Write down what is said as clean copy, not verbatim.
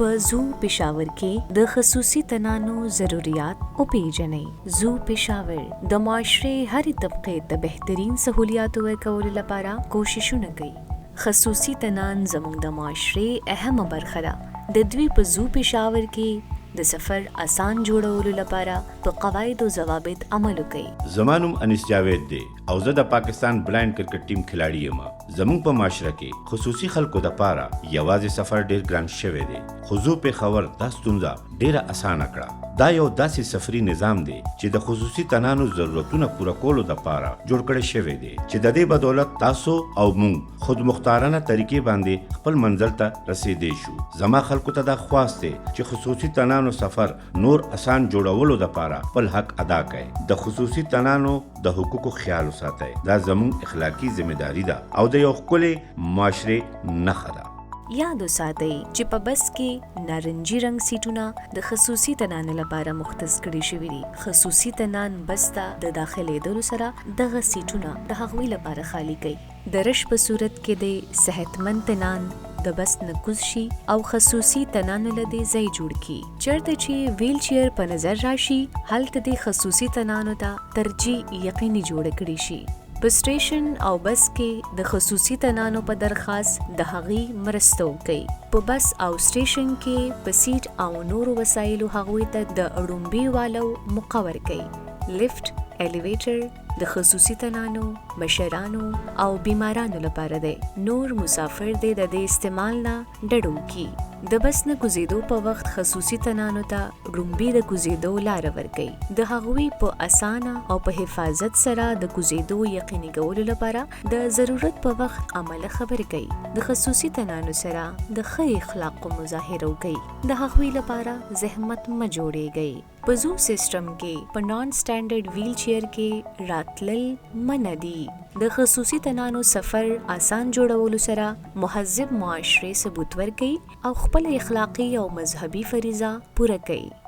په زو پېښور کې د خصوصي تنانو ضرورت او پیژنې. زو پېښور د معاشري هرې طبقې د بهترین سہولیاتو ورکولو لپاره کوششونه کوي. خصوصي تنان زموږ د معاشري اهمه برخه ده. د دوی په زو پېښور کې د سفر آسان جوړولو لپاره په قواعد او ضوابط عمل کوي. زمانم انیس جاوید دی او زه د پاکستان بلایند کرکټ ټیم کھلاړی یم. زموږ په معاشره کې خصوصي خلکو د پاره یوازې سفر ډیر ګران شوی دی. خو زو پېښور دا ستونزه ډیره اسانه کړه. دا یو داسې سفري نظام دی چې د خصوصي تنانو ضرورتونه پوره کولو د پاره جوړ کړی شوی دی چې د دې بدولت تاسو او موږ خود مختارانه طریقې باندې خپل منزل ته رسیدې شو. زما خلکو ته دا خواست دی چې خصوصي تنانو سفر نور آسان جوړولو د پاره خپل حق ادا کړي. د خصوصي تنانو د حقوقو خیال وساتئ. دا زموږ اخلاقی ذمہداري ده او د یو ښکلي معاشري نښه ده. یاد وساتئ چې په بس کې نارنجي رنګ سیټونه د خصوصي تنانو لپاره مختص کړي شوي دي. خصوصي تنان بس ته د داخلېدلو سره دغه سیټونه د هغوی لپاره خالی کوي. د رش په صورت کې د صحتمند تنان د بس نه کوز شي او خصوصي تنانو له دې ځای جوړ کړي. چېرته چې ویل چیر په نظر راشي هلته د خصوصي تنانو ته ترجیح یقیني جوړه کړي شي. په سټیشن او بس کې د خصوصي تنانو په درخواست د هغې مرسته وکړئ. په بس او سټیشن کې په سیټ او نورو وسایلو هغوی ته د اړومبي والو موقع ورکړئ. لفټ، الیویټر د خصوصي تنانو، مشرانو او بیمارانو لپاره دی. نور مسافر دی د دې استعمال نه ډډ وکړي. د بس نه کوزیدو په وخت خصوصي تنانو ته رومبي د کوزیدو لاره ورکړئ. د هغوی په اسانه او په حفاظت سره د کوزیدو یقیني کولو لپاره د ضرورت په وخت عمله خبرې کوي. د خصوصي تنانو سره د ښه اخلاقو مظاهره وکړئ. د هغوی لپاره زحمت مه جوړیږئ. په زو سیسټم کې په نان سټانډرډ ویل چیر کې راتلل منع دي. د خصوصي تنانو سفر آسان جوړولو سره مهذب معاشري ثبوت ورکړئ او خپل اخلاقی او مذهبي فریضه پوره کړئ.